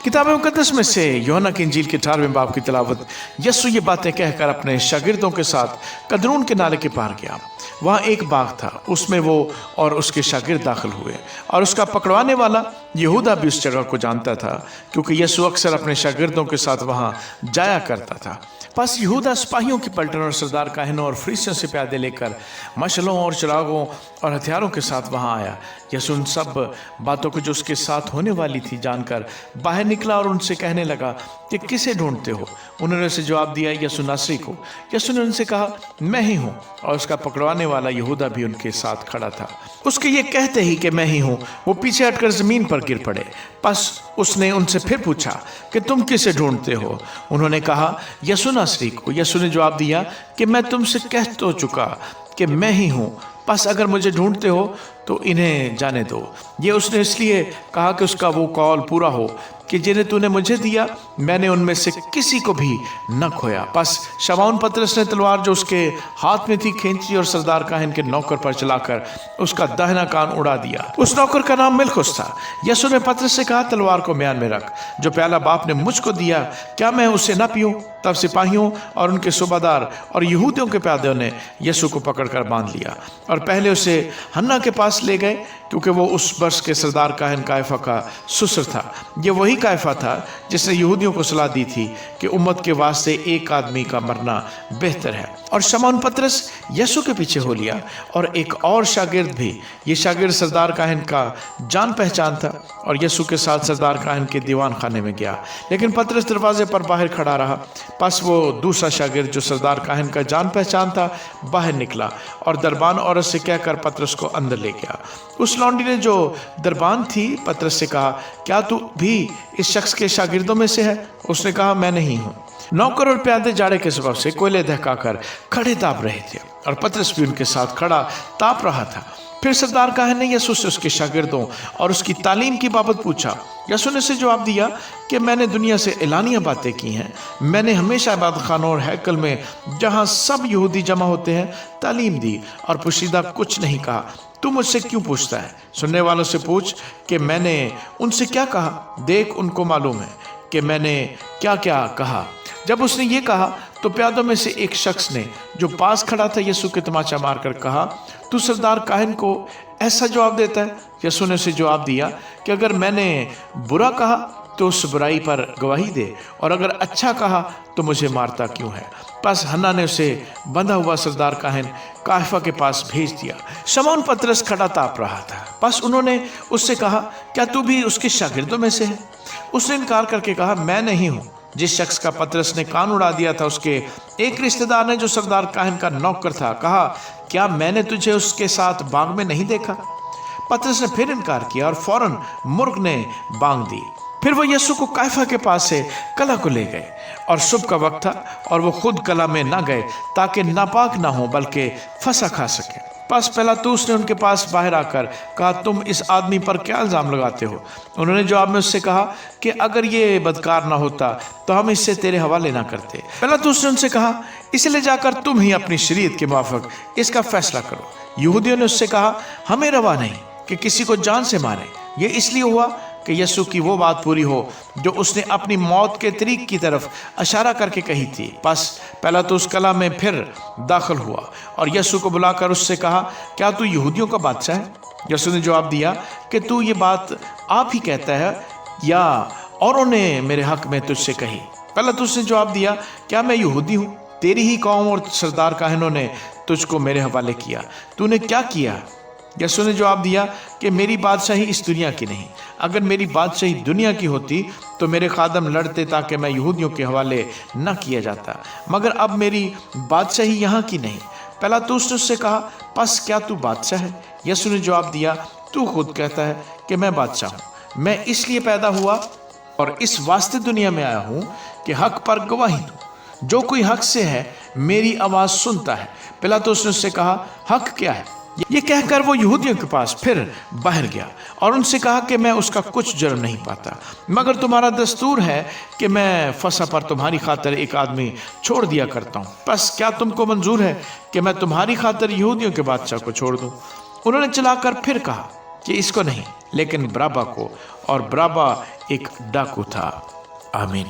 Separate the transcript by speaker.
Speaker 1: किताब मुकद्दस में से यूहन्ना की इंजील के 18वें बाब की तिलावत। यीशु ये बातें कहकर अपने शागिर्दों के साथ कदरून के नाले के पार गया। वहाँ एक बाग था, उसमें वो और उसके शागिर्द दाखिल हुए, और उसका पकड़वाने वाला यहूदा भी उस जगह को जानता था, क्योंकि यीशु अक्सर अपने शागिर्दों के साथ वहाँ जाया करता था। बस यहूदा सिपाहियों की पलटन और सरदार काहिनों और फरीसियों से प्यादे लेकर मशालों और चिरागों और हथियारों के साथ वहां आया। यीशु उन सब बातों को जो उसके साथ होने वाली थी जानकर बाहर निकला और उनसे कहने लगा कि किसे ढूंढते हो? उन्होंने उसे जवाब दिया, यीशु नासरी को। यीशु ने उनसे कहा, मैं ही हूँ। और उसका पकड़वाने वाला यहूदा भी उनके साथ खड़ा था। उसके ये कहते ही कि मैं ही हूँ, वो पीछे हटकर जमीन पर गिर पड़े। बस उसने उनसे फिर पूछा कि तुम किसे ढूंढते हो? उन्होंने कहा, यीशु नासरी को। यीशु ने जवाब दिया कि मैं तुमसे कह तो चुका कि मैं ही हूँ, बस अगर मुझे ढूंढते हो तो इन्हें जाने दो। ये उसने इसलिए कहा कि उसका वो कौल पूरा हो कि जिन्हें तूने मुझे दिया मैंने उनमें से किसी को भी न खोया। बस शमौन पतरस ने तलवार जो उसके हाथ में थी खींची और सरदार काहिन के नौकर पर चलाकर उसका दाहिना कान उड़ा दिया। उस नौकर का नाम मिलखुस था। यीशु ने पतरस से कहा, तलवार को म्यान में रख। जो प्याला बाप ने मुझको दिया, क्या मैं उसे न पीऊं? तब सिपाहियों और उनके सूबादार और यहूदियों के प्यादों ने यीशु को पकड़कर बांध लिया और पहले उसे हन्ना के पास ले गए, क्योंकि वो उस वर्ष के सरदार काहिन कायफा का ससुर था। ये वही कायफा था जिसने यहूदियों को सलाह दी थी कि उम्मत के वास्ते एक आदमी का मरना बेहतर है। और शमौन पतरस यीशु के पीछे हो लिया, और एक और शागिर्द भी। ये शागिर्द सरदार काहिन का जान पहचान था और यीशु के साथ सरदार काहिन के दीवान खाने में गया, लेकिन पतरस दरवाजे पर बाहर खड़ा रहा। बस वो दूसरा शागिर्द जो सरदार काहिन का जान पहचान था बाहर निकला और दरबान औरत से कहकर पतरस को अंदर ले गया। उस लौंडी ने जो दरबान थी पतरस से कहा, क्या तू भी इस शख्स के शागिर्दों में से है? उसने कहा, मैं नहीं हूँ। नौकर और प्यादे जाड़े के सबब से कोयले दहकाकर खड़े ताप रहे थे और पतरस भी उनके साथ खड़ा ताप रहा था। फिर सरदार काहिन ने यीशु से उसके शागिर्दों और उसकी तालीम की बाबत पूछा। यीशु ने उसे जवाब दिया कि मैंने दुनिया से एलानिया बातें की हैं। मैंने हमेशा इबादत खानों और हैकल में, जहाँ सब यहूदी जमा होते हैं, तालीम दी और पोशीदा कुछ नहीं कहा। तू मुझसे क्यों पूछता है? सुनने वालों से पूछ कि मैंने उनसे क्या कहा। देख, उनको मालूम है कि मैंने क्या क्या कहा। जब उसने ये कहा तो प्यादों में से एक शख्स ने जो पास खड़ा था यीशु के तमाचा मारकर कहा, तू सरदार काहिन को ऐसा जवाब देता है? यीशु ने उसे जवाब दिया कि अगर मैंने बुरा कहा तो उस बुराई पर गवाही दे, और अगर अच्छा कहा तो मुझे मारता क्यों है? बस हन्ना ने उसे बंधा हुआ सरदार काहिन कायफा के पास भेज दिया। शमौन पतरस खड़ा ताप रहा था। बस उन्होंने उससे कहा, क्या तू भी उसके शागिर्दों में से है? उसने इनकार करके कहा, मैं नहीं हूँ। जिस शख्स का पतरस ने कान उड़ा दिया था उसके एक रिश्तेदार ने, जो सरदार काहिन का नौकर था, कहा, क्या मैंने तुझे उसके साथ बाग में नहीं देखा? पतरस ने फिर इनकार किया और फौरन मुर्ग ने बांग दी। फिर वो यीशु को कायफा के पास से कला को ले गए, और सुबह का वक्त था और वो खुद कला में ना गए ताकि नापाक ना हो बल्कि फंसा खा सके। बस पिलातुस ने उनके पास बाहर आकर कहा, तुम इस आदमी पर क्या इल्जाम लगाते हो? उन्होंने जवाब में उससे कहा कि अगर ये बदकार ना होता तो हम इससे तेरे हवाले ना करते। पिलातुस ने उनसे कहा, इसे ले जाकर तुम ही अपनी शरीयत के मुताबिक इसका फैसला करो। यहूदियों ने उससे कहा, हमें रवा नहीं कि किसी को जान से मारे। ये इसलिए हुआ कि यीशु की वो बात पूरी हो जो उसने अपनी मौत के तरीक की तरफ इशारा करके कही थी। बस पिलातुस कला में फिर दाखिल हुआ और यीशु को बुलाकर उससे कहा, क्या तू यहूदियों का बादशाह है? यीशु ने जवाब दिया कि तू ये बात आप ही कहता है या औरों ने मेरे हक में तुझसे कही? पिलातुस ने जवाब दिया, क्या मैं यहूदी हूँ? तेरी ही कौम और सरदार काहिनों ने तुझको मेरे हवाले किया। तूने क्या किया? यीशु ने जवाब दिया कि मेरी बादशाही इस दुनिया की नहीं। अगर मेरी बादशाही दुनिया की होती तो मेरे खादम लड़ते ताकि मैं यहूदियों के हवाले न किया जाता, मगर अब मेरी बादशाही यहाँ की नहीं। पिलातुस ने उससे कहा, बस क्या तू बादशाह है? यीशु ने जवाब दिया, तू खुद कहता है कि मैं बादशाह हूँ। मैं इसलिए पैदा हुआ और इस वास्ते दुनिया में आया हूँ कि हक पर गवाही दूँ। जो कोई हक से है मेरी आवाज़ सुनता है। पिलातुस ने उससे कहा, हक क्या है? ये कहकर वो यहूदियों के पास फिर बाहर गया और उनसे कहा कि मैं उसका कुछ जुर्म नहीं पाता, मगर तुम्हारा दस्तूर है कि मैं फंसा पर तुम्हारी खातिर एक आदमी छोड़ दिया करता हूँ। बस क्या तुमको मंजूर है कि मैं तुम्हारी खातिर यहूदियों के बादशाह को छोड़ दूँ? उन्होंने चलाकर फिर कहा कि इसको नहीं। لیکن برابا کو، اور برابا ایک ڈاکو تھا۔ آمین۔